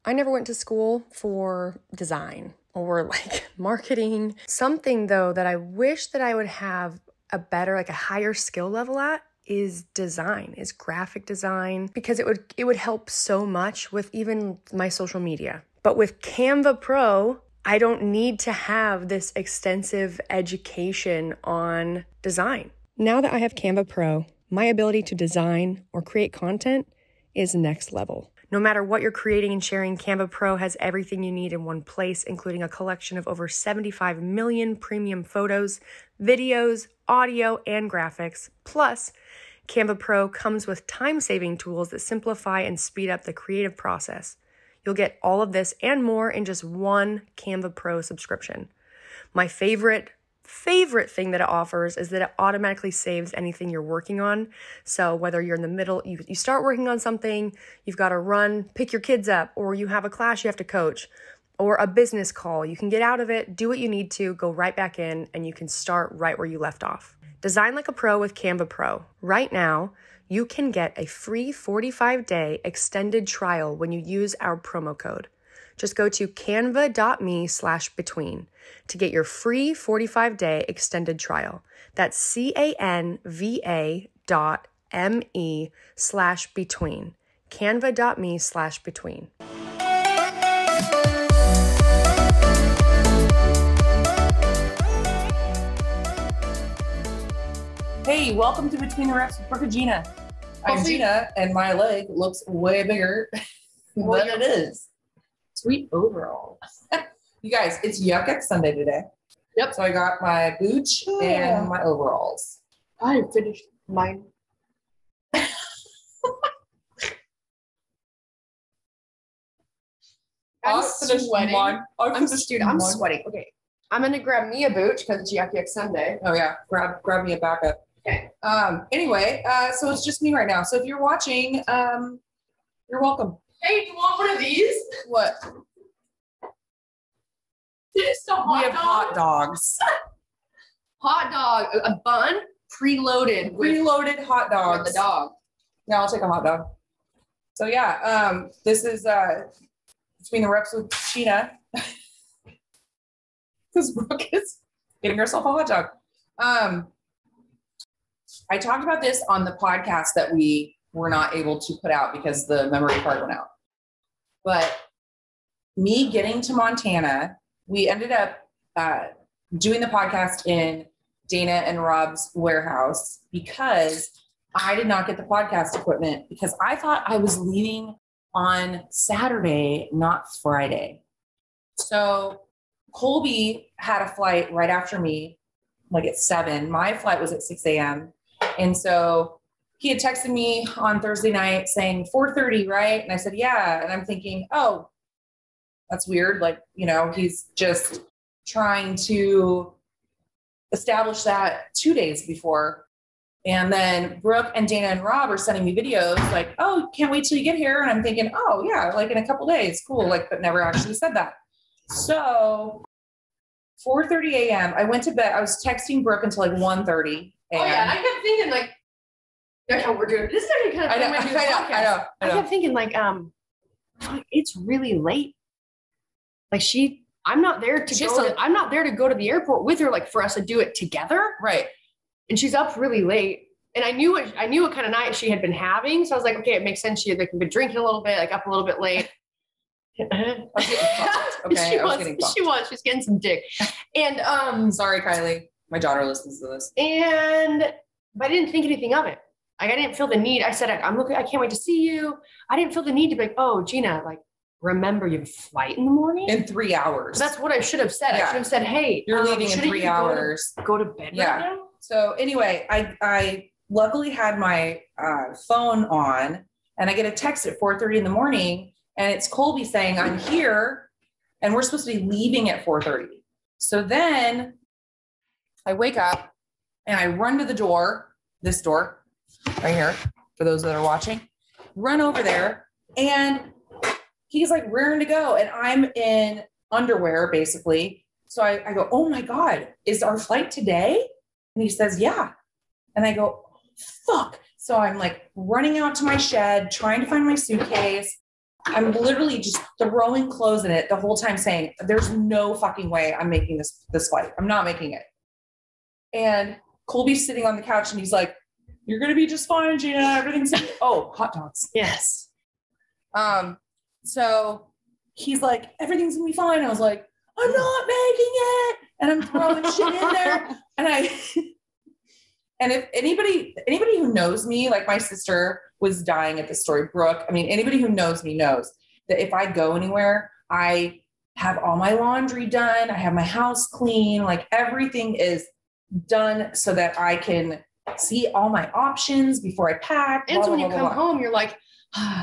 I never went to school for design or like marketing. Something though that I wish that I would have a better, like a higher skill level at is design, is graphic design, because it would help so much with even my social media. But with Canva Pro, I don't need to have this extensive education on design. Now that I have Canva Pro, my ability to design or create content is next level. No matter what you're creating and sharing, Canva Pro has everything you need in one place, including a collection of over 75 million premium photos, videos, audio, and graphics. Plus, Canva Pro comes with time-saving tools that simplify and speed up the creative process. You'll get all of this and more in just one Canva Pro subscription. My favorite thing that it offers is that it automatically saves anything you're working on. So whether you're in the middle, you start working on something, you've got to run, pick your kids up, or you have a class you have to coach, or a business call, you can get out of it, do what you need to, go right back in, and you can start right where you left off. Design like a pro with Canva Pro. Right now, you can get a free 45-day extended trial when you use our promo code. Just go to canva.me/between to get your free 45-day extended trial. That's canva.me/between. Canva.me/between. Hey, welcome to Between the Reps with Brooke and Gina. I'm Gina, and my leg looks way bigger than it is. Sweet overall. You guys, it's Yuck X Sunday today. Yep. So I got my booch and my overalls. I finished mine. I'm sweating. I'm sweating. Okay. I'm gonna grab me a booch because it's Yuck Yuck Sunday. Oh yeah, grab me a backup. Okay. Anyway, so it's just me right now. So if you're watching, you're welcome. Hey, do you want one of these? What? Just a hot We have dog? hot dogs. Hot dog, a bun, preloaded with Hot dogs. the dog. Yeah, I'll take a hot dog. So yeah, this is Between the Reps with Sheena. Because Brooke is getting herself a hot dog. I talked about this on the podcast that we were not able to put out because the memory card went out. But me getting to Montana, we ended up doing the podcast in Dana and Rob's warehouse because I did not get the podcast equipment because I thought I was leaving on Saturday, not Friday. So Colby had a flight right after me, like at 7. My flight was at 6 a.m. And so he had texted me on Thursday night saying 4:30, right? And I said, yeah. And I'm thinking, oh, that's weird. Like, you know, he's just trying to establish that 2 days before. And then Brooke and Dana and Rob are sending me videos like, oh, can't wait till you get here. And I'm thinking, oh yeah, like in a couple days. Cool. Like, but never actually said that. So 4:30 a.m. I went to bed. I was texting Brooke until like 1:30. Oh yeah, and I kept thinking like, that's how we're doing. This is actually kind of fun when we do the podcast. I kept thinking like, it's really late. Like I'm not there to I'm not there to go to the airport with her, like for us to do it together. Right. And she's up really late. And I knew what kind of night she had been having. So I was like, okay, it makes sense. She had like been drinking a little bit, like up a little bit late. I was getting fucked. Okay. She's getting some dick. And sorry, Kylie. My daughter listens to this. But I didn't think anything of it. Like I didn't feel the need. I said, I can't wait to see you. I didn't feel the need to be like, oh, Gina, like, remember you have a flight in the morning? In 3 hours. That's what I should have said. Yeah. I should have said, hey, you're leaving in 3 hours. Go to bed right now? So anyway, I luckily had my phone on and I get a text at 4:30 in the morning and it's Colby saying, I'm here and we're supposed to be leaving at 4:30. So then I wake up and I run to the door, this door right here, for those that are watching, run over there and he's like raring to go. And I'm in underwear basically. So I go, oh my God, is our flight today? And he says, yeah. And I go, fuck. So I'm like running out to my shed, trying to find my suitcase. I'm literally just throwing clothes in it the whole time saying, there's no fucking way I'm making this flight. I'm not making it. And Colby's sitting on the couch and he's like, you're going to be just fine, Gina. Everything's, oh, hot dogs. Yes. So he's like, everything's gonna be fine. I was like, I'm not making it. And I'm throwing shit in there. And if anybody who knows me, like my sister was dying at this story, Brooke. I mean, anybody who knows me knows that if I go anywhere, I have all my laundry done. I have my house clean. Like everything is done so that I can see all my options before I pack. And so when you come home, you're like,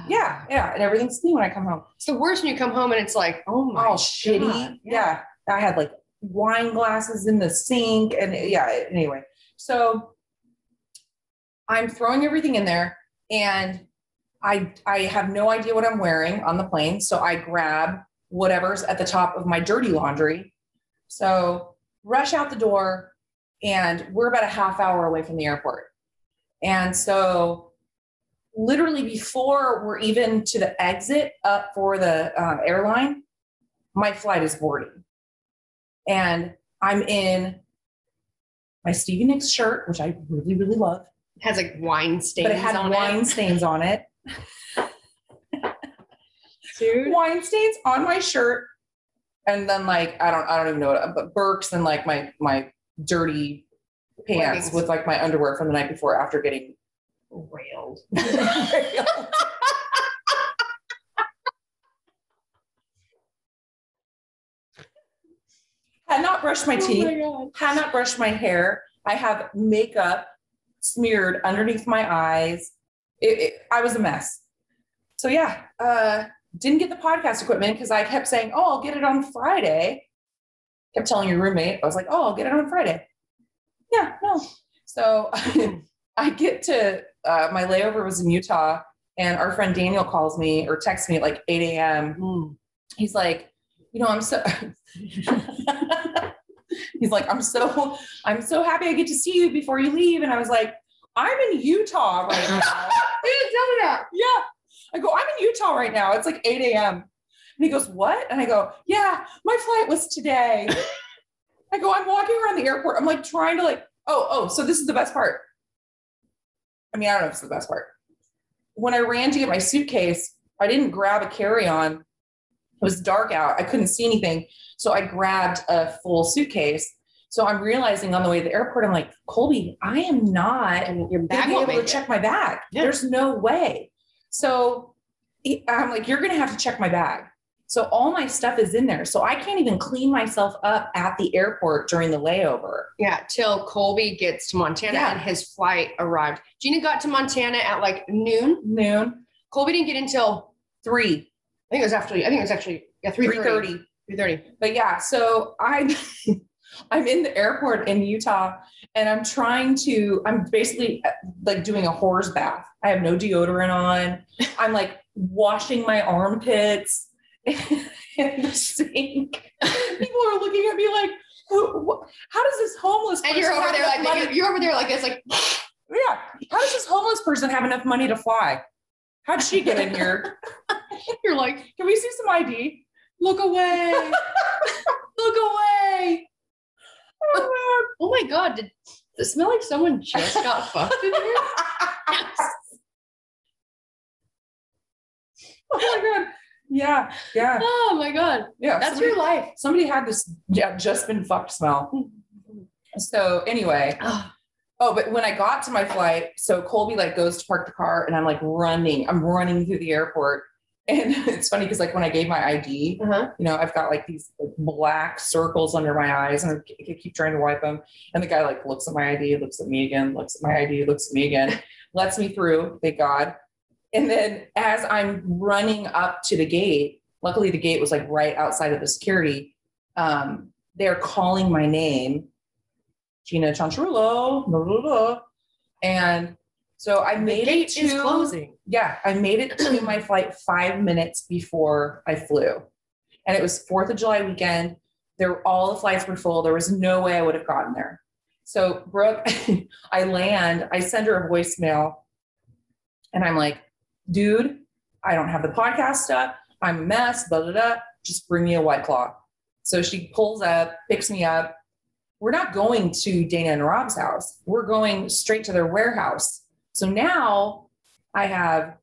yeah. And everything's clean when I come home. It's the worst when you come home and it's like, oh my all shitty. Yeah. I had like wine glasses in the sink and anyway. So I'm throwing everything in there and I have no idea what I'm wearing on the plane. So I grab whatever's at the top of my dirty laundry. So rush out the door and we're about a half hour away from the airport. And so literally before we're even to the exit up for the airline, my flight is boarding. And I'm in my Stevie Nicks shirt, which I really, really love. It has like wine stains on it. But it had wine stains on it. Dude. Wine stains on my shirt. And then like, I don't even know what, but Birks and like my dirty pants leggings with like my underwear from the night before after getting railed. Had not brushed my teeth, had not brushed my hair. I have makeup smeared underneath my eyes. I was a mess. So yeah, didn't get the podcast equipment because I kept saying, oh, I'll get it on Friday. Kept telling your roommate, I was like, oh, I'll get it on Friday. Yeah, no. So I get to, my layover was in Utah and our friend Daniel calls me or texts me at like 8 a.m. He's like, I'm so, he's like, I'm so happy I get to see you before you leave. And I was like, I'm in Utah right now. You didn't tell me that. Yeah. I go, I'm in Utah right now. It's like 8 a.m. And he goes, what? And I go, yeah, my flight was today. I go, I'm walking around the airport. I'm like trying to like, so this is the best part. I mean, I don't know if it's the best part. When I ran to get my suitcase, I didn't grab a carry-on. It was dark out. I couldn't see anything. So I grabbed a full suitcase. So I'm realizing on the way to the airport, I'm like, Colby, I am not and your bag going to be able to check my bag. Yeah. There's no way. So I'm like, you're going to have to check my bag. So all my stuff is in there. So I can't even clean myself up at the airport during the layover. Yeah, till Colby gets to Montana and his flight arrived. Gina got to Montana at like noon. Colby didn't get until 3. I think it was actually 3:30. 3:30. But yeah, so I'm in the airport in Utah and I'm basically like doing a horse bath. I have no deodorant on. I'm like washing my armpits in the sink. People are looking at me like, how does this homeless person and you're over there like this, like, yeah. How does this homeless person have enough money to fly? How'd she get in here? You're like, can we see some ID? Look away. Look away. Oh my God. Does it smell like someone just got fucked in here? Oh my God. Yeah. Oh my God. Yeah. That's your life. Somebody had this just been fucked smell. So anyway. But when I got to my flight, so Colby like goes to park the car and I'm like I'm running through the airport. And it's funny because like when I gave my ID, I've got like these black circles under my eyes and I keep trying to wipe them. And the guy like looks at my ID, looks at me again, looks at my ID, looks at me again, lets me through, thank God. And then as I'm running up to the gate, luckily the gate was like right outside of the security. They're calling my name, Gina Chancharulo, blah, blah, blah. And so I made it to closing. Yeah, I made it to my flight 5 minutes before I flew. And it was 4th of July weekend. All the flights were full. There was no way I would have gotten there. So Brooke, I send her a voicemail and I'm like, dude, I don't have the podcast stuff. I'm a mess, blah, blah, blah. Just bring me a White Claw. So she pulls up, picks me up. We're not going to Dana and Rob's house. We're going straight to their warehouse. So now I have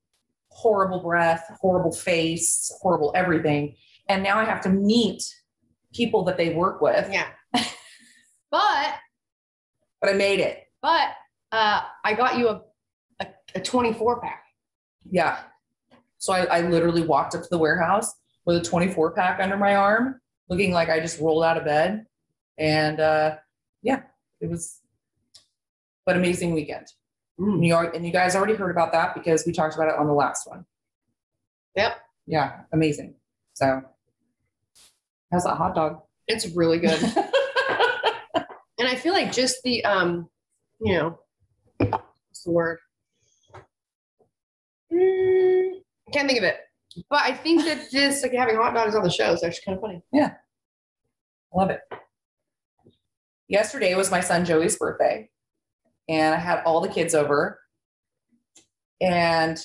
horrible breath, horrible face, horrible everything. And now I have to meet people that they work with. Yeah. But I made it. But I got you a 24 pack. Yeah. So I literally walked up to the warehouse with a 24 pack under my arm, looking like I just rolled out of bed. And yeah, it was an amazing weekend. New York, and you guys already heard about that because we talked about it on the last one. Yep. Yeah, amazing. So how's that hot dog? It's really good. And I feel like just the what's the word? Can't think of it. But I think that just like having hot dogs on the show is actually kind of funny. Yeah. Love it. Yesterday was my son Joey's birthday. And I had all the kids over. And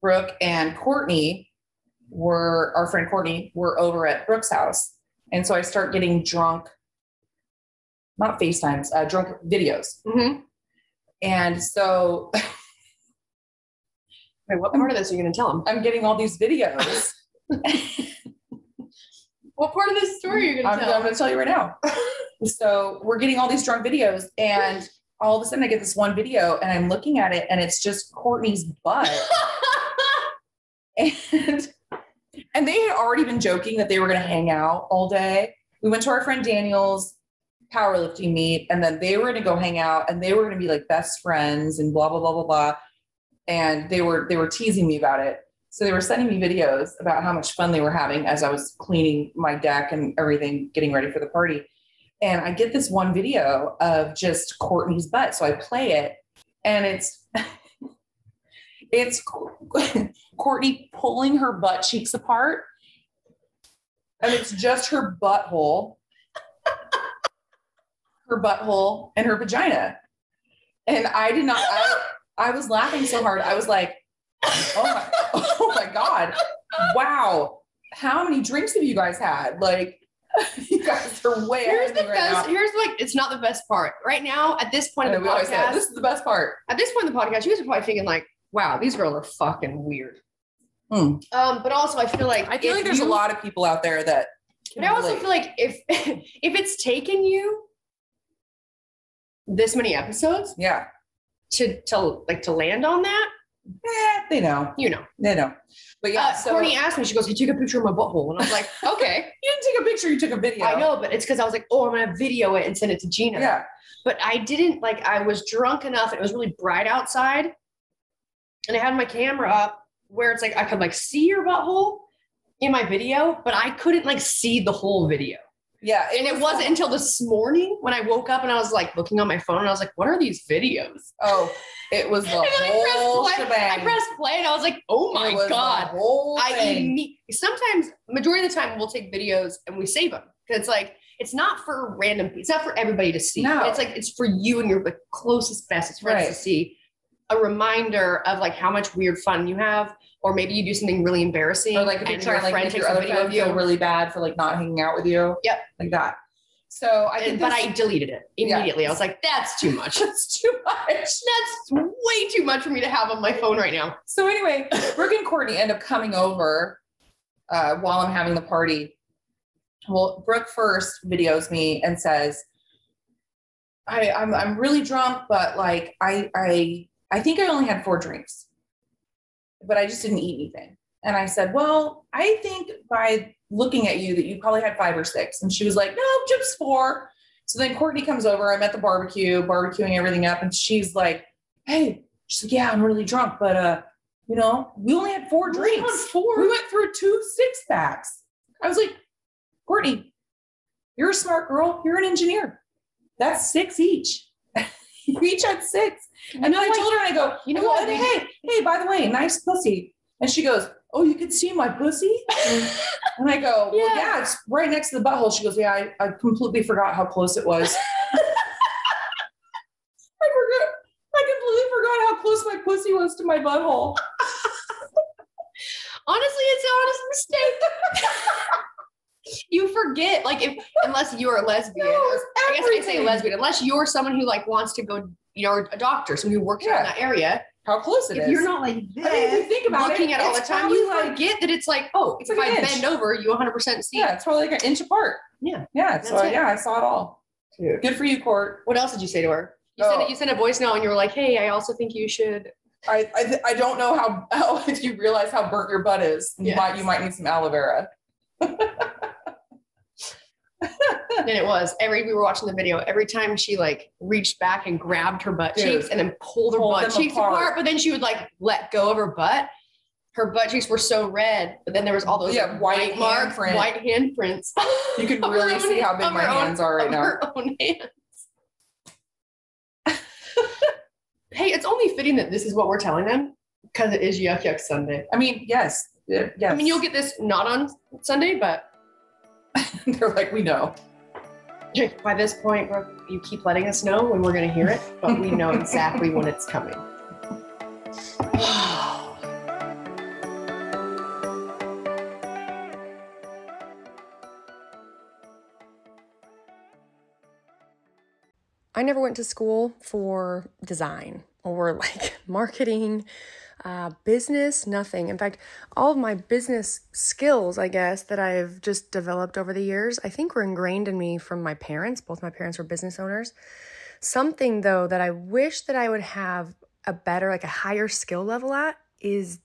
Brooke and Courtney our friend Courtney, were over at Brooke's house. And so I start getting drunk, not FaceTimes, drunk videos. Mm-hmm. And so... Wait, what part of this are you going to tell them? I'm getting all these videos. What part of this story are you going to tell? I'm going to tell you right now. So we're getting all these drunk videos, and all of a sudden I get this one video, and I'm looking at it, and it's just Courtney's butt. And they had already been joking that they were going to hang out all day. We went to our friend Daniel's powerlifting meet, and then they were going to go hang out, and they were going to be like best friends and blah, blah, blah, blah, blah. And they were teasing me about it. So they were sending me videos about how much fun they were having as I was cleaning my deck and everything, getting ready for the party. And I get this one video of just Courtney's butt. So I play it, and it's Courtney pulling her butt cheeks apart. And it's just her butthole and her vagina. And I was laughing so hard. I was like, oh my God. Wow. How many drinks have you guys had? Like, you guys are way ahead of me right now. Here's like, it's not the best part. Right now, at this point in the podcast, this is the best part. At this point in the podcast, you guys are probably thinking like, wow, these girls are fucking weird. But also I feel like there's a lot of people out there that can relate. Also feel like if it's taken you this many episodes, yeah, to land on that, they know. They know. But yeah, so Courtney asked me, she goes, "You take a picture of my butthole," and I was like, "Okay." You didn't take a picture, you took a video. I know, but it's because I was like, "Oh, I'm gonna video it and send it to Gina." Yeah. But I didn't I was drunk enough, and it was really bright outside, and I had my camera up where it's like I could see your butthole in my video, but I couldn't see the whole video. Yeah. And it wasn't until this morning when I woke up and I was looking on my phone and I was like, what are these videos? Oh, it was the whole shebang. I pressed play and I was like, oh my God. Sometimes, majority of the time, we'll take videos and we save them. Because it's not for random people. It's not for everybody to see. No. It's for you and your closest, bestest friends to see. A reminder of how much weird fun you have. Or maybe you do something really embarrassing. Or if you're trying to make your other friend feel really bad for not hanging out with you. Yep. Like that. So but I deleted it immediately. Yeah. I was like, that's too much. That's too much. That's way too much for me to have on my phone right now. So anyway, Brooke and Courtney end up coming over while I'm having the party. Well, Brooke first videos me and says, I'm really drunk, but I think I only had 4 drinks. But I just didn't eat anything. And I said, well, I think by looking at you that you probably had 5 or 6. And she was like, no, just 4. So then Courtney comes over. I'm at the barbecuing everything up. And she's like, hey, she's like, yeah, I'm really drunk. But, we only had 4 drinks. 4? We went through 2 6-packs. I was like, Courtney, you're a smart girl. You're an engineer. That's 6 each. You each had 6. And then I told her, and I go, hey, by the way, nice pussy. And she goes, oh, you could see my pussy? And I go, well, yeah, it's right next to the butthole. She goes, yeah, I completely forgot how close it was. I completely forgot how close my pussy was to my butthole. mistake. You forget, like, unless you're a lesbian. I guess I say lesbian, unless you're someone who like wants to go, a doctor, someone who works out in that area. How close it is. If you're not like this, if you think about looking at it all the time, you forget that it's like, if I bend over, you 100% see. Yeah, it's probably like an inch apart. Yeah. Yeah. So I saw it all. Dude. Good for you, Court. What else did you say to her? You sent a voice note and you were like, hey, I also think you should. I don't know how if you realize how burnt your butt is. Yes. You might need some aloe vera. And it was we were watching the video, every time she like reached back and grabbed her butt cheeks and then pulled her butt cheeks apart, but then she would like let go of her butt cheeks were so red, but then there was all those white handprints. You could really see how big my hands are right now. Her own hands. Hey, it's only fitting that this is what we're telling them because it is Yuck Yuck Sunday. I mean, yes. I mean, you'll get this not on Sunday, but they're like, we know. By this point, you keep letting us know when we're going to hear it, but we know exactly when it's coming. I never went to school for design or like marketing, business, nothing. In fact, all of my business skills, I guess, that I've just developed over the years, I think were ingrained in me from my parents. Both my parents were business owners. Something, though, that I wish that I would have a higher skill level at is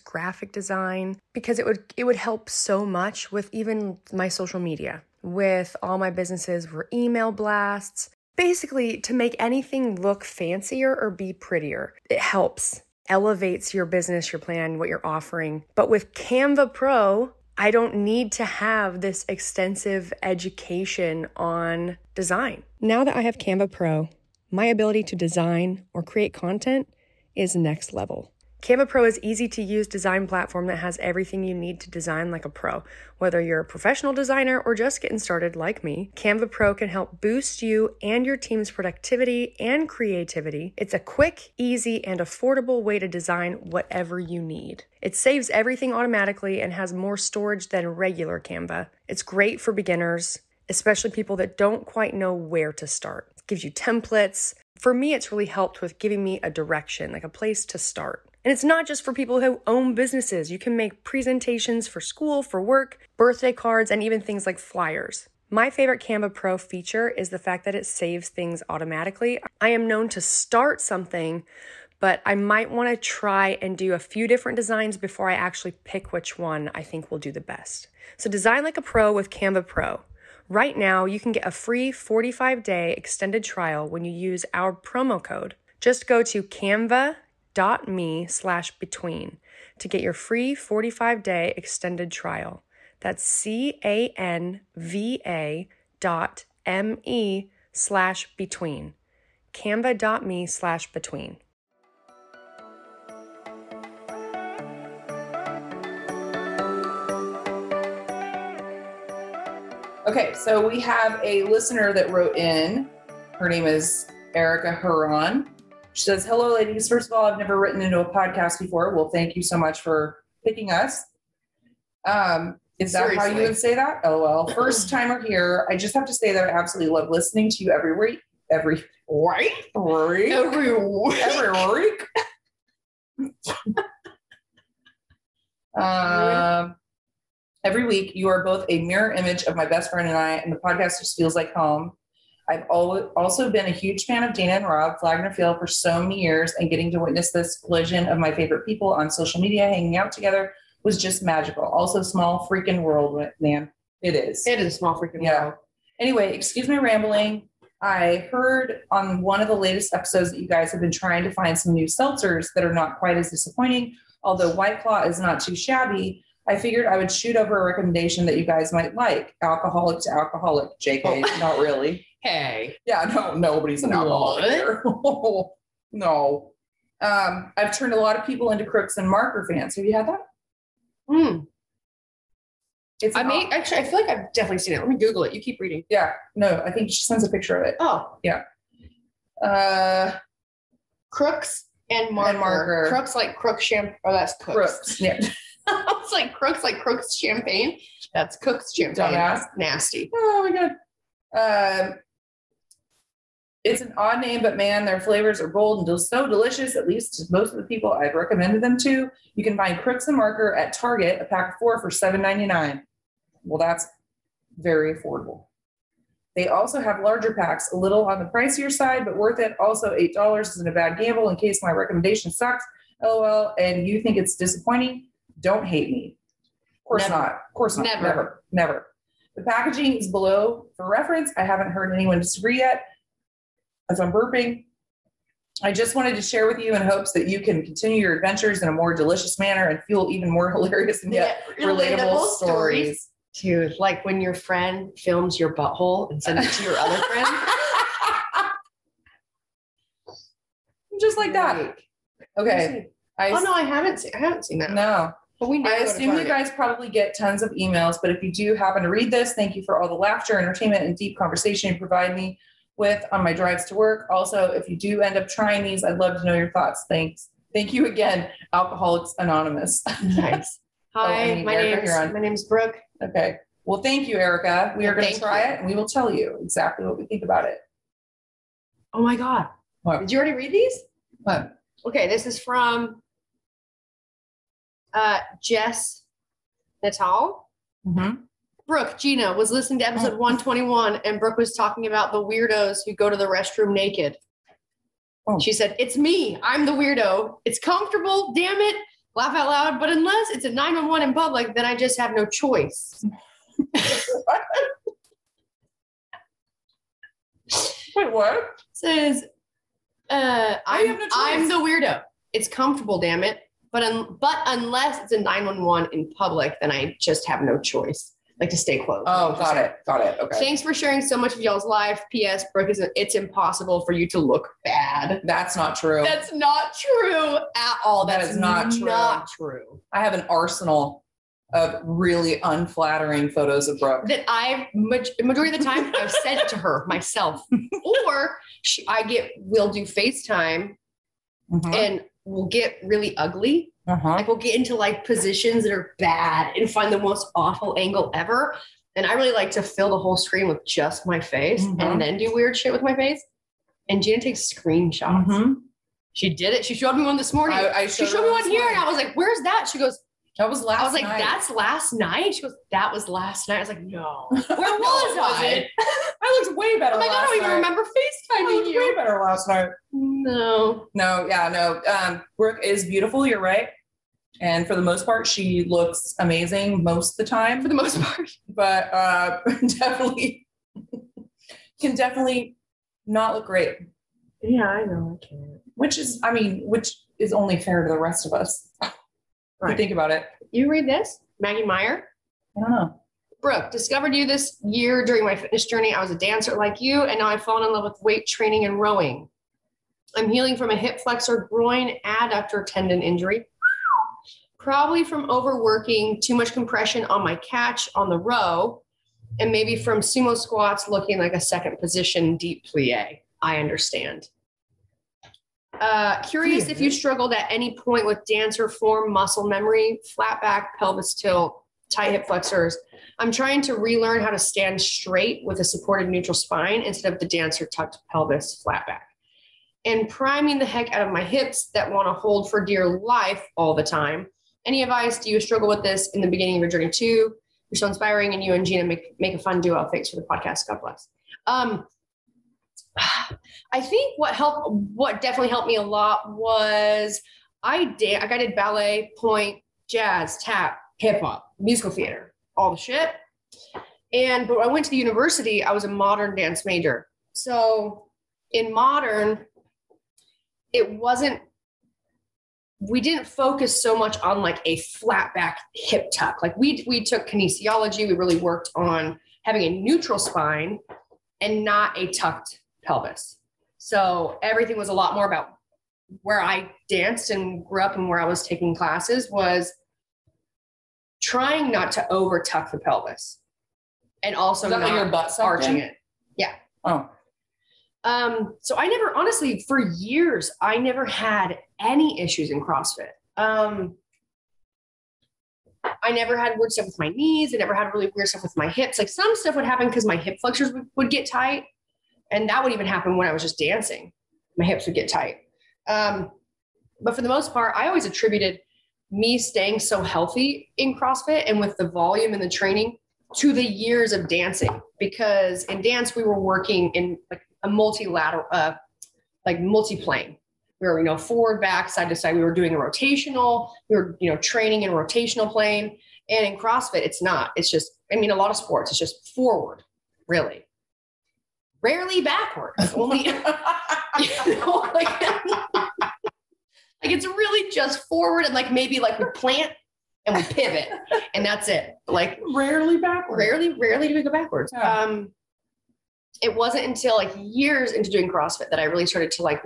graphic design, because it would help so much with even my social media, with all my businesses were email blasts. Basically, to make anything look fancier or be prettier, it helps. Elevates your business, your plan, what you're offering. But with Canva Pro, I don't need to have this extensive education on design. Now that I have Canva Pro, my ability to design or create content is next level. Canva Pro is easy to use design platform that has everything you need to design like a pro. Whether you're a professional designer or just getting started like me, Canva Pro can help boost you and your team's productivity and creativity. It's a quick, easy, and affordable way to design whatever you need. It saves everything automatically and has more storage than regular Canva. It's great for beginners, especially people that don't quite know where to start. It gives you templates. For me, it's really helped with giving me a direction, like a place to start. And it's not just for people who own businesses. You can make presentations for school, for work, birthday cards, and even things like flyers. My favorite Canva Pro feature is the fact that it saves things automatically. I am known to start something, but I might want to try and do a few different designs before I actually pick which one I think will do the best. So design like a pro with Canva Pro. Right now, you can get a free 45-day extended trial when you use our promo code. Just go to canva.me/between to get your free 45-day extended trial. That's canva.me/between. Canva.me/between. Okay, so we have a listener that wrote in. Her name is Erica Huron. She says, hello, ladies. First of all, I've never written into a podcast before. Well, thank you so much for picking us. Is that how you would say that? LOL. First timer here. I just have to say that I absolutely love listening to you every week. Every week, you are both a mirror image of my best friend and I, and the podcast just feels like home. I've also been a huge fan of Dana and Rob, Flagner Field, for so many years, and getting to witness this collision of my favorite people on social media hanging out together was just magical. Also, small freaking world, man. It is. It is a small freaking world. Anyway, excuse my rambling. I heard on one of the latest episodes that you guys have been trying to find some new seltzers that are not quite as disappointing. Although White Claw is not too shabby, I figured I would shoot over a recommendation that you guys might like. Alcoholic to alcoholic. JK, not really. Hey. Yeah, no, nobody's an alcoholic here. No. I've turned a lot of people into Crooks and Marker fans. Have you had that? Actually, I feel like I've definitely seen it. Let me Google it. You keep reading. Yeah. No, I think she sends a picture of it. Oh. Yeah. Crooks and Marker. And Marker. Crooks like Crook shampoo. Oh, that's Cooks. Yeah. It's like Crooks champagne. That's Cook's champagne. Dumbass. Nasty. Oh my God. It's an odd name, but man, their flavors are bold and so delicious, at least to most of the people I've recommended them to. You can find Crooks and Marker at Target, a pack of 4 for $7.99. Well, that's very affordable. They also have larger packs, a little on the pricier side, but worth it. Also, $8 isn't a bad gamble in case my recommendation sucks. LOL. And you think it's disappointing? Don't hate me. Of course not. Of course not. Never. The packaging is below for reference. I haven't heard anyone disagree yet. As I'm burping, I just wanted to share with you in hopes that you can continue your adventures in a more delicious manner and feel even more hilarious and yet relatable stories. Dude, like when your friend films your butthole and sends it to your other friend. Just like that. Okay. I haven't seen that. No. But I assume you guys probably get tons of emails, but if you do happen to read this, thank you for all the laughter, entertainment, and deep conversation you provide me with on my drives to work. Also, if you do end up trying these, I'd love to know your thoughts. Thanks. Thank you again, Alcoholics Anonymous. Nice. Hi, my name's Brooke. Okay. Well, thank you, Erica. We are going to try it and we will tell you exactly what we think about it. Oh my God. What? Did you already read these? What? Okay. This is from Jess Natal. Mm-hmm. Brooke, Gina was listening to episode 121 and Brooke was talking about the weirdos who go to the restroom naked. Oh. She said, it's me. I'm the weirdo. It's comfortable. Damn it. Laugh out loud. But unless it's a 911 in public, then I just have no choice. Wait, what? Says, I'm the weirdo. It's comfortable, damn it. But unless it's a 911 in public, then I just have no choice. Like to stay close. Oh, got it. Okay. Thanks for sharing so much of y'all's life. P.S. Brooke, it's impossible for you to look bad. That's not true. That's not true at all. That is not true. Not true. I have an arsenal of really unflattering photos of Brooke. That majority of the time, I've sent it to her myself. Or we'll do FaceTime and we'll get really ugly. Like we'll get into like positions that are bad and find the most awful angle ever. And I really like to fill the whole screen with just my face and then do weird shit with my face. And Gina takes screenshots. She did it. She showed me one this morning. She showed me one here and I was like, where's that? She goes, that was last night. I was like, that's last night? She goes, that was last night. I was like, no. Where was I? I looked way better. Oh my God, I don't even remember FaceTiming you. Way better last night. No. Brooke is beautiful. You're right. And for the most part, she looks amazing most of the time. For the most part. But can definitely not look great. Yeah, I know. I can't. Which is only fair to the rest of us. Right. If you think about it. You read this? Maggie Meyer? I don't know. Brooke, discovered you this year during my fitness journey. I was a dancer like you, and now I've fallen in love with weight training and rowing. I'm healing from a hip flexor groin adductor tendon injury. Probably from overworking, too much compression on my catch on the row, and maybe from sumo squats looking like a second position deep plie. I understand. Curious if you struggled at any point with dancer form, muscle memory, flat back, pelvis tilt, tight hip flexors. I'm trying to relearn how to stand straight with a supported neutral spine instead of the dancer tucked pelvis, flat back. And priming the heck out of my hips that want to hold for dear life all the time. Any advice? Do you struggle with this in the beginning of your journey too? You're so inspiring, and you and Gina make a fun duo. Thanks for the podcast. God bless. I think what definitely helped me a lot was I did ballet, point, jazz, tap, hip hop, musical theater, all the shit. But when I went to the university, I was a modern dance major. So in modern, we didn't focus so much on like a flat back hip tuck. Like we took kinesiology. We really worked on having a neutral spine and not a tucked pelvis. So everything was a lot more about where I danced and grew up and where I was taking classes was trying not to over tuck the pelvis and also not your butt arching it. Yeah. Oh. So I never, honestly, for years, I never had any issues in CrossFit. I never had weird stuff with my knees. I never had really weird stuff with my hips. Like some stuff would happen because my hip flexors would get tight. And that would even happen when I was just dancing. My hips would get tight. But for the most part, I always attributed me staying so healthy in CrossFit and with the volume and the training to the years of dancing. Because in dance, we were working in like a multilateral, like multi-plane. We were, forward, back, side to side. We were doing a rotational. We were, training in a rotational plane. And in CrossFit, it's not. It's just, a lot of sports, it's just forward, really. Rarely backward. Only, like it's really just forward and like maybe like we plant and we pivot and that's it. Like rarely backwards. Rarely do we go backwards. Yeah. It wasn't until like years into doing CrossFit that I really started to like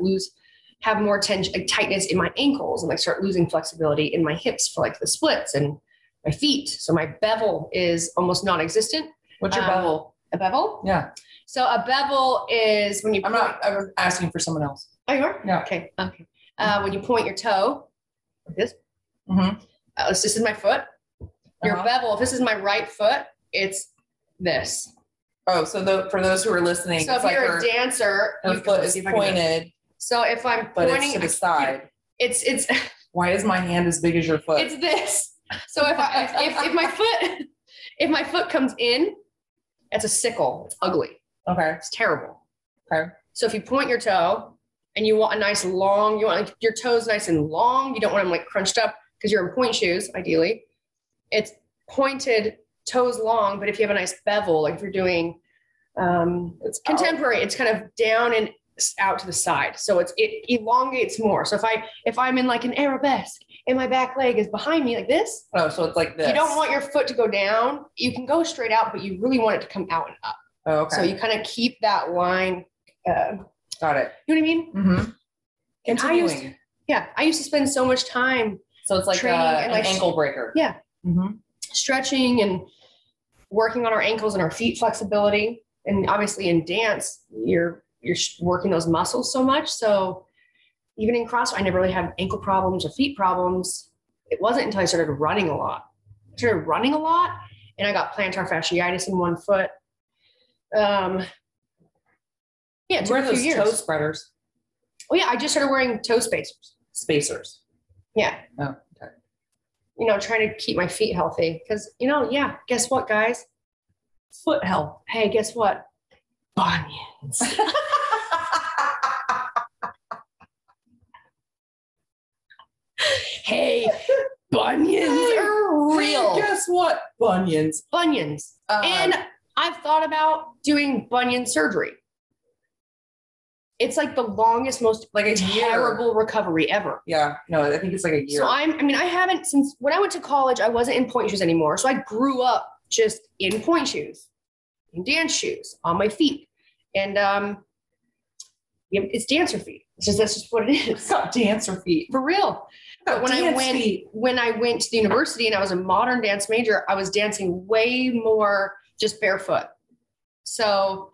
have more tension, like tightness in my ankles and like start losing flexibility in my hips for like the splits and my feet. So my bevel is almost non-existent. What's your bevel? A bevel? Yeah. So a bevel is when you. I'm asking for someone else. Oh, you are? Yeah. Okay. When you point your toe, like this. Mm-hmm. This is my foot. Your bevel, if this is my right foot, it's this. Oh, so for those who are listening, so if you're a dancer, her foot is pointed. So if I'm pointing to the side, it's. Why is my hand as big as your foot? It's this. So if my foot comes in, it's a sickle. It's ugly. Okay. It's terrible. Okay. So if you point your toe and you want a nice long, you want like your toes nice and long, you don't want them like crunched up because you're in point shoes, ideally. It's pointed toes long, but if you have a nice bevel, like if you're doing it's contemporary, it's kind of down and out to the side. So it elongates more. So if I'm in like an arabesque and my back leg is behind me like this. Oh, so it's like this. You don't want your foot to go down. You can go straight out, but you really want it to come out and up. Oh, okay. So you kind of keep that line. Got it. You know what I mean? Mm-hmm. Continuing. I used to spend so much time. So it's like an ankle breaker. Yeah. Mm-hmm. Stretching and working on our ankles and our feet flexibility. And obviously in dance, you're working those muscles so much. So even in CrossFit, I never really had ankle problems or feet problems. It wasn't until I started running a lot. And I got plantar fasciitis in one foot. It took a few years. Toe spreaders? Oh yeah, I just started wearing toe spacers. Yeah. Oh, okay. Trying to keep my feet healthy because, guess what, guys? Foot health. Hey, guess what? Bunions. Hey, bunions are real. Hey, guess what? Bunions. And I've thought about doing bunion surgery. It's like the longest, most like a terrible recovery ever. Yeah. No, I think it's like a year. So I haven't since when I went to college, I wasn't in point shoes anymore. So I grew up just in point shoes, in dance shoes, on my feet. And it's dancer feet. That's just what it is. It's got dancer feet. For real. But when I went to the university and I was a modern dance major, I was dancing way more just barefoot. So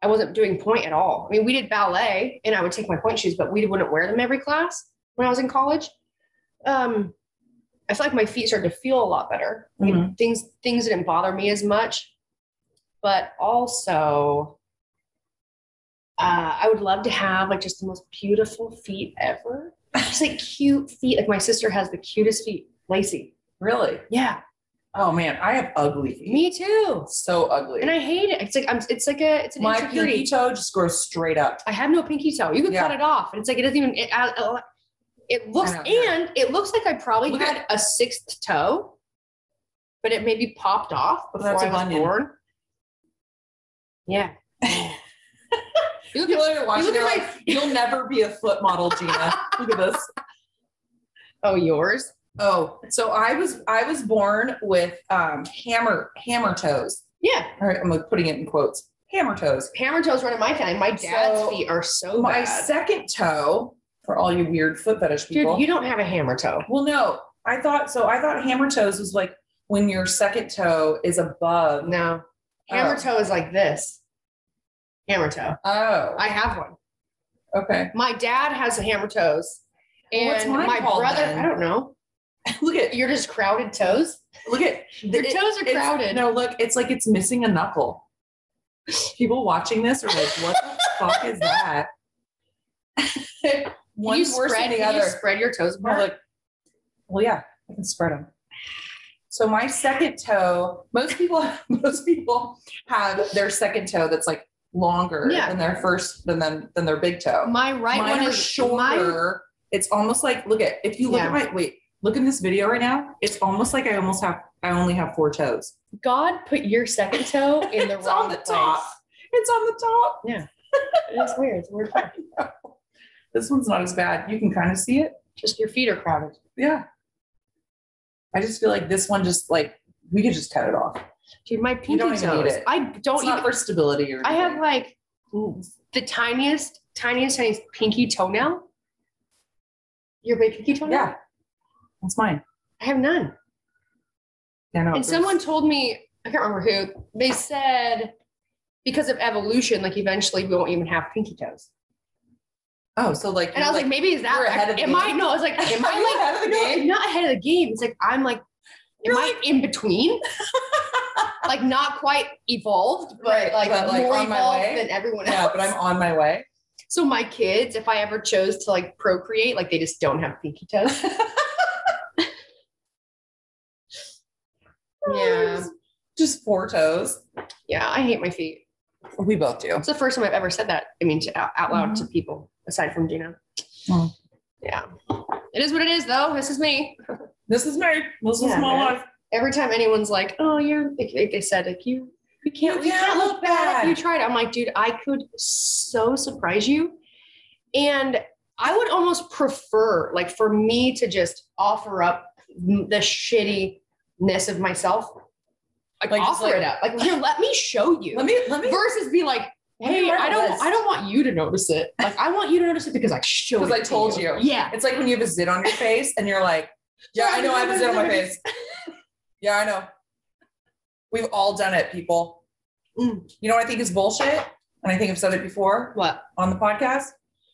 I wasn't doing point at all. We did ballet and I would take my point shoes, but we wouldn't wear them every class when I was in college. I feel like my feet started to feel a lot better. Mm-hmm. Things didn't bother me as much, but also I would love to have like just the most beautiful feet ever. Just like cute feet. Like my sister has the cutest feet. Lacey. Really? Yeah. Oh man, I have ugly feet. Me too. So ugly. And I hate it. It's like it's an my insecurity. Pinky toe just grows straight up. I have no pinky toe. You can cut it off. And it's like it doesn't even it looks like I probably had a sixth toe, but it maybe popped off before I was born. Yeah. You'll never be a foot model, Gina. Look at this. Oh, yours? Oh, so I was born with hammer toes. Yeah. All right, I'm like putting it in quotes. Hammer toes. Hammer toes run in my family. My dad's feet are so my bad. Second toe, for all you weird foot fetish people. Dude, you don't have a hammer toe. Well, no. I thought hammer toes was like when your second toe is above. No. Hammer toe is like this. Hammer toe. Oh. I have one. Okay. My dad has a hammer toes. And what's mine my called brother, then? I don't know. Look at you're just crowded toes. Look at your toes are crowded. No, look, it's like it's missing a knuckle. People watching this are like, what the fuck is that? One's worse than the other. You spread your toes apart? No, look. Well, yeah, I can spread them. So my second toe, most people have their second toe that's like longer than their first, than their big toe. Mine one is shorter. It's almost like, if you look at look in this video right now. It's almost like I only have 4 toes. God put your second toe in the wrong place. Top. It's on the top. Yeah. It's weird. It's weird. This one's not as bad. You can kind of see it. Just your feet are crowded. Yeah. I just feel like this one we could just cut it off. Dude, my pinky toes. It's not for stability or anything. I have like the tiniest pinky toenail. Your big pinky toenail? Yeah. That's mine. I have none. Yeah, no, and someone told me, I can't remember who, they said because of evolution, like eventually we won't even have pinky toes. Oh, so like, and I was like, maybe is that you're ahead of the game? I was like, am I like ahead of the game? Not ahead of the game. It's like, I'm like, am I in between? Like not quite evolved, but like more on my way than everyone else. Yeah, but I'm on my way. So my kids, if I ever chose to like procreate, like they just don't have pinky toes. Yeah. Just 4 toes. Yeah, I hate my feet. We both do. It's the first time I've ever said that. I mean, out loud to people, aside from Gina. Yeah. It is what it is, though. This is me. This is me. This is my life. Every time anyone's like, oh, they said, like, you can't look bad. You tried it. I'm like, dude, I could so surprise you. And I would almost prefer, like, for me to just offer up the shittiness of myself. Like offer it up. Like, here, let me show you. Let me versus be like, hey, I don't want you to notice it. Like, I want you to notice it because I showed it. Because I told you. Yeah. It's like when you have a zit on your face and you're like, yeah, I know I have a zit on my face. Yeah, I know. We've all done it, people. You know what I think is bullshit? And I think I've said it before. What? On the podcast.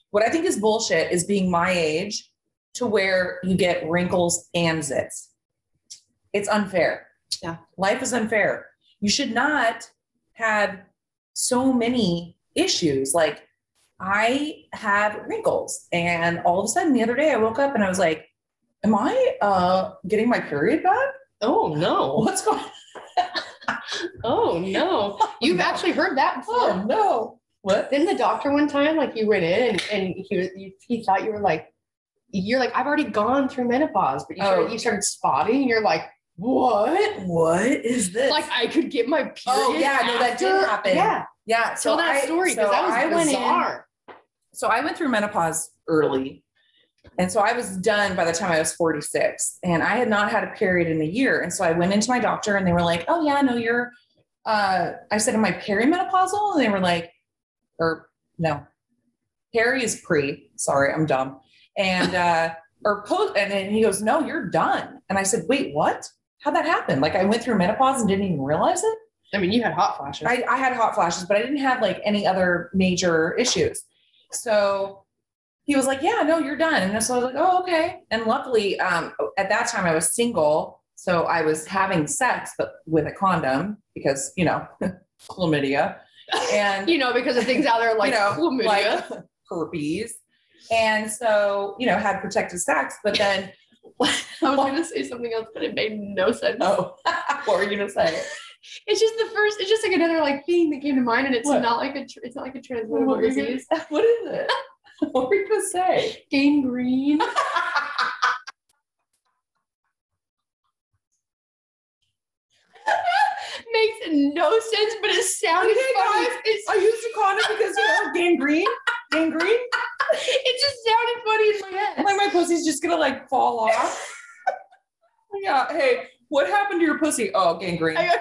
What I think is bullshit is being my age to where you get wrinkles and zits. It's unfair. Yeah. Life is unfair. You should not have so many issues. Like, I have wrinkles, and all of a sudden the other day I woke up and I was like, am I getting my period back? Oh no. What's going on? Oh no. You've actually heard that before. Oh no. What? Didn't the doctor one time, like, you went in and he thought you were like, I've already gone through menopause, but you started spotting and you're like, what is this? Like, I could get my period. Oh yeah, no, that did happen. Yeah. Tell that story, because that was bizarre. So I went through menopause early. And so I was done by the time I was 46, and I had not had a period in a year. And so I went into my doctor and they were like, oh yeah, no, you're, I said, am I perimenopausal? And they were like, no, peri is pre, sorry, I'm dumb. And, or post, and then he goes, no, you're done. And I said, wait, what? How'd that happen? Like, I went through menopause and didn't even realize it. I mean, you had hot flashes. I had hot flashes, but I didn't have like any other major issues. So he was like, yeah, no, you're done. And so I was like, oh, okay. And luckily, at that time I was single. So I was having sex, but with a condom because, chlamydia. And, because of things out there like chlamydia. Like herpes. And so, had protected sex, but then I was going to say something else, but it made no sense. Oh, what were you going to say? It's just like another like thing that came to mind, and it's not like a transmissible disease. What is it? What were you going to say? Gangrene. Makes no sense, but it sounded funny. I used a condom because gangrene. It just sounded funny in my head. Like my pussy's just gonna like fall off. Yeah. Hey, what happened to your pussy? Oh, gangrene. I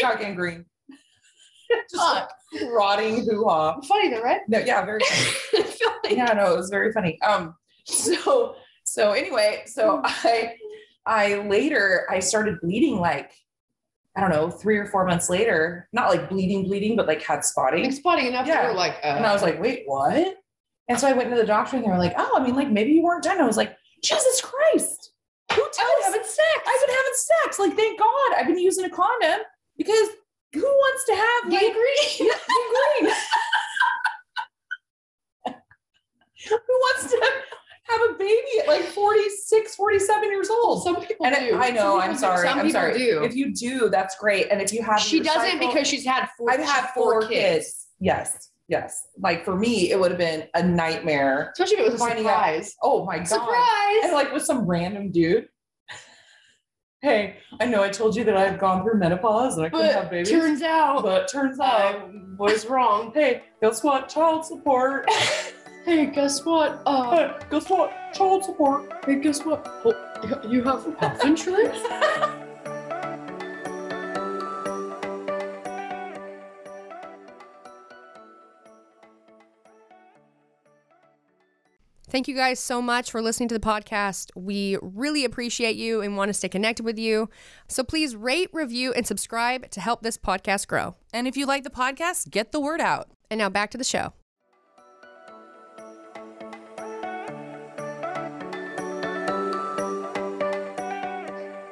got gangrene. Just rotting hoo-ha. Funny though, right? No, yeah, very funny. Yeah, no, it was very funny. So anyway, I started bleeding like, I don't know, 3 or 4 months later, not like bleeding, but like had spotting. Like spotting enough that you're like, and I was like, wait, what? And so I went to the doctor and they were like, oh, I mean, like maybe you weren't done. I was like, Jesus Christ. having sex. I've been having sex. Like, thank God I've been using a condom because who wants to have gangrene? Gangrene. Who wants to have a baby at like 46, 47 years old? Some people do. I know. I'm sorry. Some people do. If you do, that's great. And if you have, she doesn't because she's had I've had 4 kids. Yes. Like for me, it would have been a nightmare. Especially if it was a surprise. Oh my God. Surprise. And like with some random dude. Hey, I know I told you that I've gone through menopause and I couldn't have babies. Turns out I was wrong. Hey, guess what? Child support. Hey, guess what? Hey, guess what? Child support. Hey, guess what? Well, you have health insurance? Thank you guys so much for listening to the podcast. We really appreciate you and want to stay connected with you. So please rate, review, and subscribe to help this podcast grow. And if you like the podcast, get the word out. And now back to the show.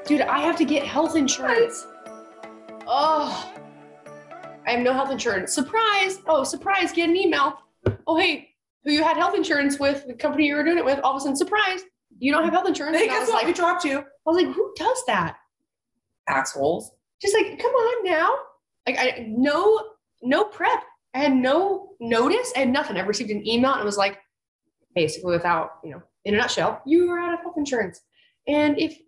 Dude, I have to get health insurance. Oh, I have no health insurance. Surprise. Oh, surprise. Get an email. Oh, hey, who you had health insurance with, the company you were doing it with, all of a sudden, surprise, you don't have health insurance. Hey, guess what? We dropped you. I was like, who does that? Assholes. Just like, come on now. Like, no prep. I had no notice. I had nothing. I received an email and it was like, basically without, in a nutshell, you are out of health insurance. And if,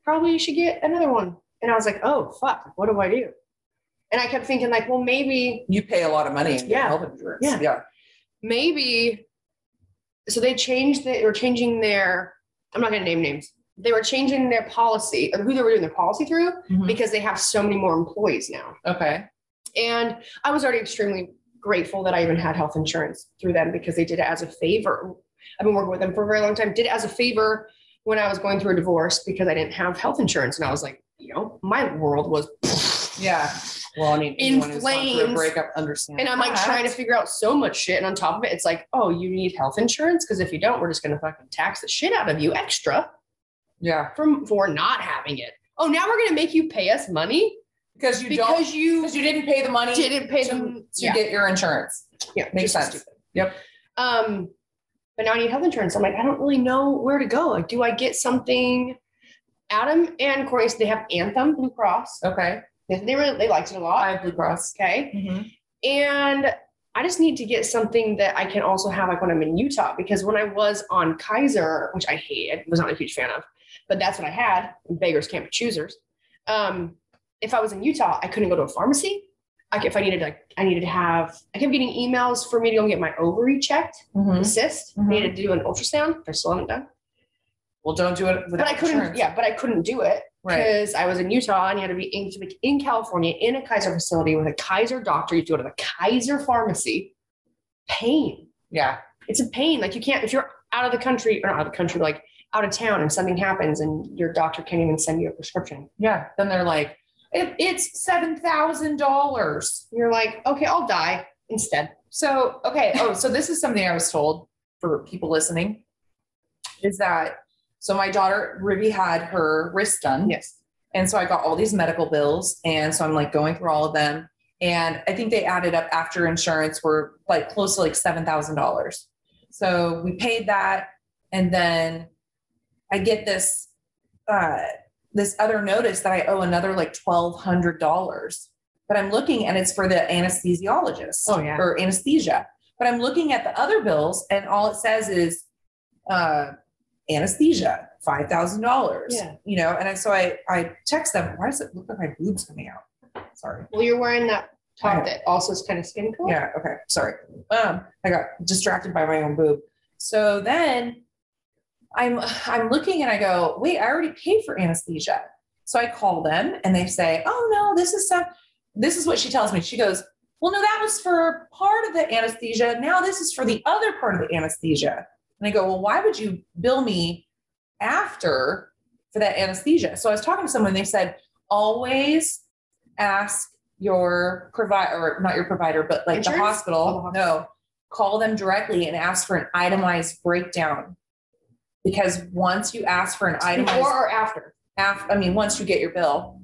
probably you should get another one. And I was like, oh, fuck, what do I do? And I kept thinking like, well, maybe. You pay a lot of money in health insurance. Yeah. Maybe. So they were changing their, I'm not going to name names. They were changing their policy or who they were doing their policy through because they have so many more employees now. Okay. And I was already extremely grateful that I even had health insurance through them because they did it as a favor. I've been working with them for a very long time, did it as a favor when I was going through a divorce because I didn't have health insurance. And I was like, my world was. Yeah. Well, I mean, in flames. A breakup, understand. And I'm like trying to figure out so much shit. And on top of it, it's like, oh, you need health insurance? Because if you don't, we're just going to fucking tax the shit out of you extra. Yeah. For not having it. Oh, now we're going to make you pay us money? Because you didn't pay the money. Didn't pay to get your insurance. Yeah. Makes sense. Stupid. Yep. But now I need health insurance. I'm like, I don't really know where to go. Like, do I get something? Adam and Corey, they have Anthem Blue Cross. Okay. They liked it a lot. I have Blue Cross. Okay. Mm-hmm. And I just need to get something that I can also have like when I'm in Utah, because when I was on Kaiser, which I hated, was not a huge fan of, but that's what I had. Beggars can't be choosers. If I was in Utah, I couldn't go to a pharmacy. If I needed to have, I kept getting emails for me to go and get my ovary checked, the cyst. I needed to do an ultrasound. I still haven't done. Well, don't do it. But I couldn't. Insurance. Yeah, but I couldn't do it because I was in Utah and you had to be in California in a Kaiser facility with a Kaiser doctor. You have to go to the Kaiser pharmacy. Pain. Yeah, it's a pain. Like you can't if you're out of the country or not out of the country, like out of town, and something happens and your doctor can't even send you a prescription. Yeah, then they're like, it's $7,000. You're like, okay, I'll die instead. So okay. So this is something I was told for people listening. Is that so? My daughter Ruby had her wrist done. Yes. And so I got all these medical bills, and so I'm like going through all of them, and I think they added up after insurance were like close to like $7,000. So we paid that, and then I get this other notice that I owe another like $1,200. But I'm looking, and it's for the anesthesiologist. Oh yeah. Or anesthesia. But I'm looking at the other bills, and all it says is anesthesia, $5,000. Yeah. And so I text them, why does it look like my boobs coming out? Sorry. Well, you're wearing that top that also is kind of skin color. Yeah. Okay. Sorry. I got distracted by my own boob. So then I'm looking and I go, wait, I already paid for anesthesia. So I call them and they say, oh no, this is what she tells me. She goes, well, no, that was for part of the anesthesia. Now this is for the other part of the anesthesia. And I go, well, why would you bill me after for that anesthesia? So I was talking to someone, they said, always ask your provider, or not your provider, but like the hospital. No, call them directly and ask for an itemized breakdown Because once you ask for an itemized... Before or after? Once you get your bill,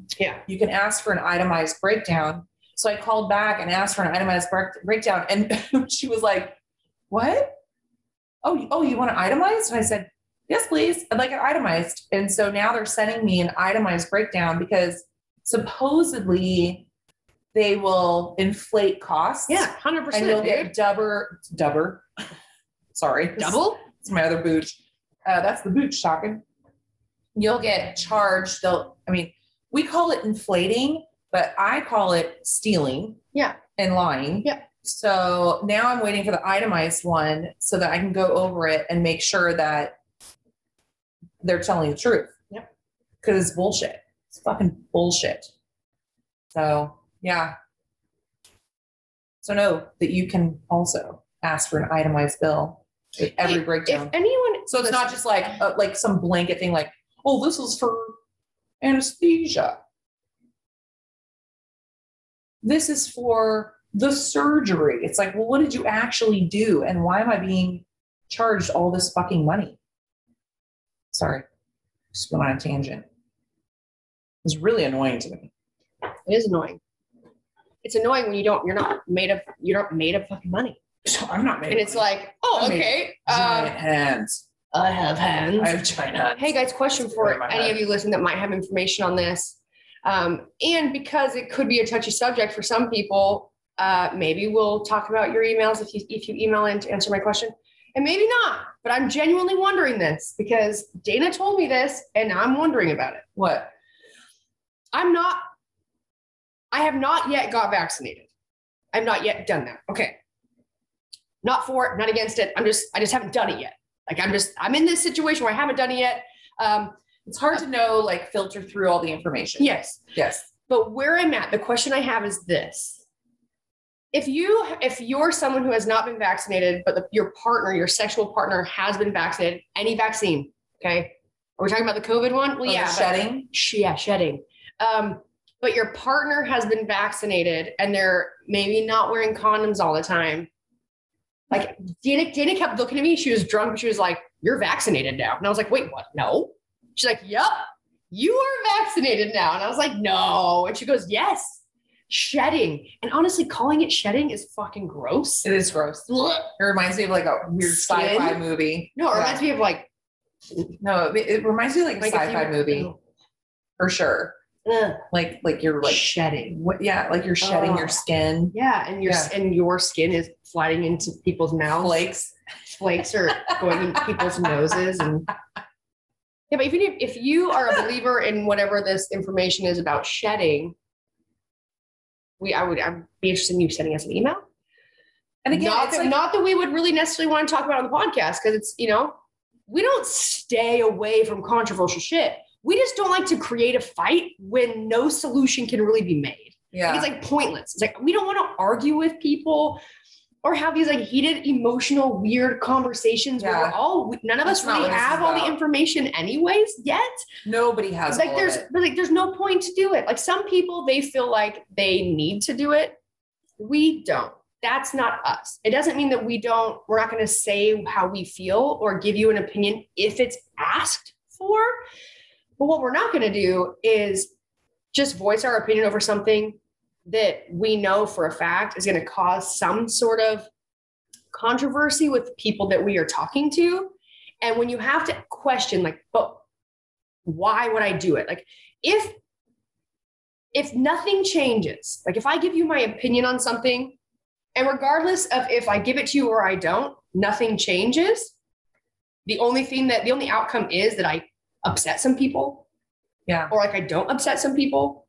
you can ask for an itemized breakdown. So I called back and asked for an itemized breakdown. And she was like, what? Oh, you want it itemized? And I said, yes, please. I'd like it itemized. And so now they're sending me an itemized breakdown because supposedly they will inflate costs. Yeah, 100%. And you'll get sorry. Double? It's my other boot. That's the boot shocking. You'll get charged. We call it inflating, but I call it stealing. Yeah. And lying. Yeah. So now I'm waiting for the itemized one so that I can go over it and make sure that they're telling the truth. Yep. Because it's bullshit. It's fucking bullshit. So, yeah. So know that you can also ask for an itemized bill with every breakdown. If anyone... So it's not just like some blanket thing like, oh, this is for anesthesia. This is for the surgery. It's like, well, what did you actually do? And why am I being charged all this fucking money? Sorry. Just went on a tangent. It's really annoying to me. It is annoying. It's annoying when you're not made of fucking money. I'm not made and of it's money. like, oh, okay. Giant hands. I have hands. I have giant hands. Hey guys, question for any of you listening that might have information on this. And because it could be a touchy subject for some people, maybe we'll talk about your emails if you email in to answer my question. And maybe not, but I'm genuinely wondering this because Dana told me this and I'm wondering about it. What? I have not yet got vaccinated. I've not yet done that. Okay. Not for it, not against it. I just haven't done it yet. Like I'm in this situation where I haven't done it yet. It's hard to know, like filter through all the information. Yes. But where I'm at, the question I have is this. If you're someone who has not been vaccinated, but your partner, your sexual partner has been vaccinated, any vaccine, okay? Are we talking about the COVID one? Well, yeah. Shedding? Shedding. But your partner has been vaccinated and they're maybe not wearing condoms all the time. Like Dana kept looking at me. She was drunk. She was like, you're vaccinated now. And I was like, wait, what? No. She's like, yep, you are vaccinated now. And I was like, no. And she goes, yes, shedding. And honestly, calling it shedding is fucking gross. It is gross. Ugh. It reminds me of like a weird sci-fi movie. No, it reminds me of like. No, it reminds me of like a sci-fi movie. For sure. Like you're like shedding. What? Yeah, like you're shedding your skin. Yeah, and your skin is sliding into people's mouths. Flakes are going in people's noses, and yeah. But even if you are a believer in whatever this information is about shedding, I'd be interested in you sending us an email. And again, not that we would really necessarily want to talk about it on the podcast because it's we don't stay away from controversial shit. We just don't like to create a fight when no solution can really be made. Yeah. Like, it's like pointless. It's like, we don't want to argue with people or have these like heated, emotional, weird conversations where none of us really have all the information anyways yet. Nobody has like, there's no point to do it. Like some people, they feel like they need to do it. We don't. That's not us. It doesn't mean that we're not going to say how we feel or give you an opinion if it's asked for. But what we're not going to do is just voice our opinion over something that we know for a fact is going to cause some sort of controversy with people that we are talking to. And when you have to question, like, but why would I do it? Like, if nothing changes, like if I give you my opinion on something, and regardless of if I give it to you or I don't, nothing changes. The only outcome is that I upset some people. Yeah. Or like I don't upset some people.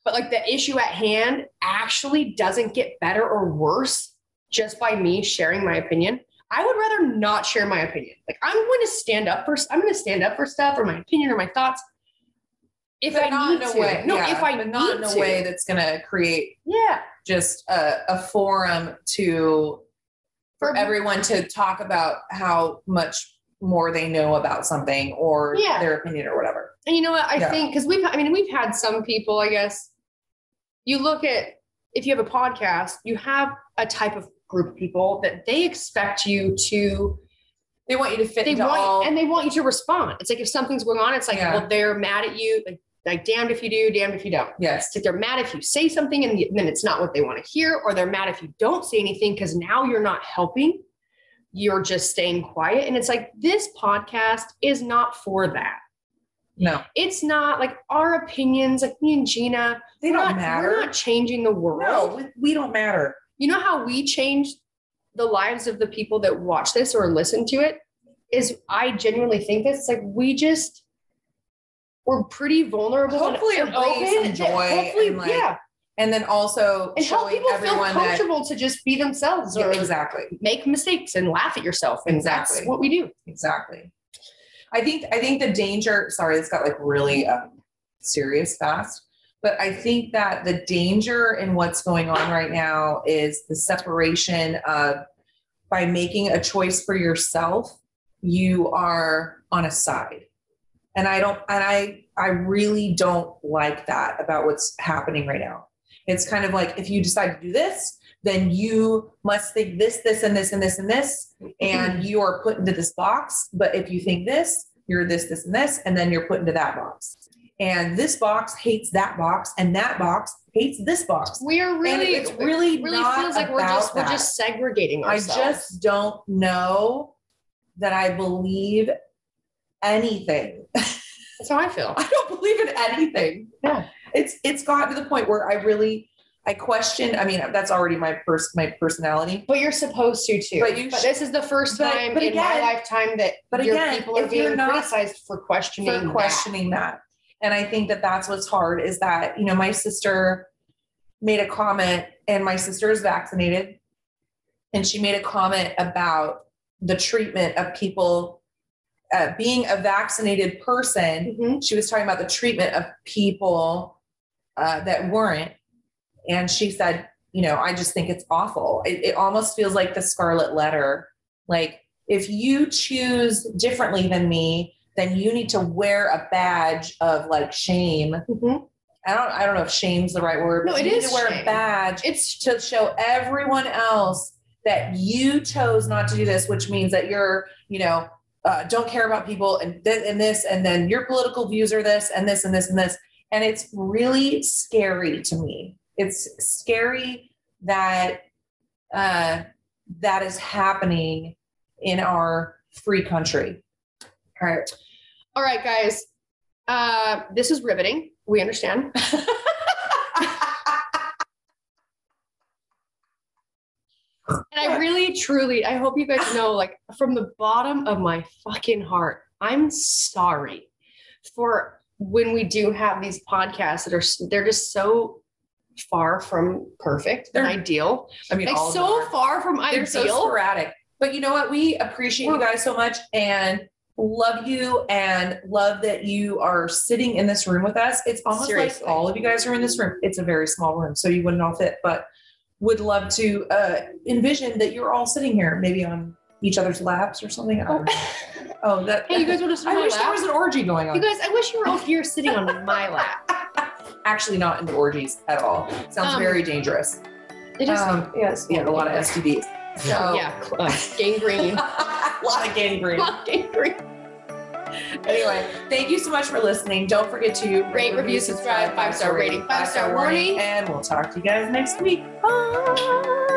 But like the issue at hand actually doesn't get better or worse just by me sharing my opinion. I would rather not share my opinion. Like I'm going to stand up for stuff or my opinion or my thoughts. If I need to. No, if I need to. But not in a way that's going to create just a forum for everyone to talk about how much more they know about something or their opinion or whatever. And you know what? I think, because we've had some people, I guess, you look at, if you have a podcast, you have a type of group of people that they expect you to They want you to fit into all. And they want you to respond. It's like if something's going on, it's like, well, they're mad at you. Like damned if you do, damned if you don't. Yes. It's like they're mad if you say something and then it's not what they want to hear, or they're mad if you don't say anything because now you're not helping. You're just staying quiet. And it's like, this podcast is not for that. No. It's not like our opinions, like me and Gina. They don't matter. We're not changing the world. No, we don't matter. You know how we change the lives of the people that watch this or listen to it? Is I genuinely think this. It's like we're pretty vulnerable. Hopefully and raise some joy. And then also and help showing people everyone feel comfortable to just be themselves or exactly make mistakes and laugh at yourself. And that's what we do. Exactly. I think the danger, sorry, this got like really serious fast, but I think that the danger in what's going on right now is the separation of, by making a choice for yourself, you are on a side. And I really don't like that about what's happening right now. It's kind of like, if you decide to do this, then you must think this, and this, and this, and this, and you are put into this box. But if you think this, you're this, and this, and then you're put into that box. And this box hates that box, and that box hates this box. We are really, and it's really not feels like we're just segregating ourselves. I just don't know that I believe anything. That's how I feel. I don't believe in anything. Yeah. It's gotten to the point where I question. I mean, that's already my personality. But you're supposed to too. But this is the first time in my lifetime that people are being criticized for questioning that. And I think that that's what's hard, is that, you know, my sister made a comment, and my sister is vaccinated, and she made a comment about the treatment of people. Being a vaccinated person, she was talking about the treatment of people that weren't. And she said, you know, I just think it's awful. It almost feels like the Scarlet Letter. Like, if you choose differently than me, then you need to wear a badge of like shame. I don't know if shame's the right word. No, it is. You need to wear a badge. It's to show everyone else that you chose not to do this, which means that you're, you know, don't care about people and this, and then your political views are this and this and this and this. And it's really scary to me. It's scary that that is happening in our free country. All right, guys. This is riveting. We understand. And I really, truly, I hope you guys know, like, from the bottom of my fucking heart, I'm sorry for when we do have these podcasts that they're just so far from perfect and ideal. I mean, like, so far from ideal. They're so sporadic. But you know what? We appreciate you guys so much and love you, and love that you are sitting in this room with us. It's almost like all of you guys are in this room. It's a very small room, so you wouldn't all fit, but would love to envision that you're all sitting here, maybe on each other's laps or something. Hey, you guys want to? I wish there was an orgy going on. You guys, I wish you were all here sitting on my lap. Actually, not into orgies at all. Sounds very dangerous. It is. Yes. Yeah, a lot of STDs. So gangrene. A lot of gangrene. Anyway, thank you so much for listening. Don't forget to rate, review, subscribe, 5-star rating, 5-star warning, and we'll talk to you guys next week. Bye.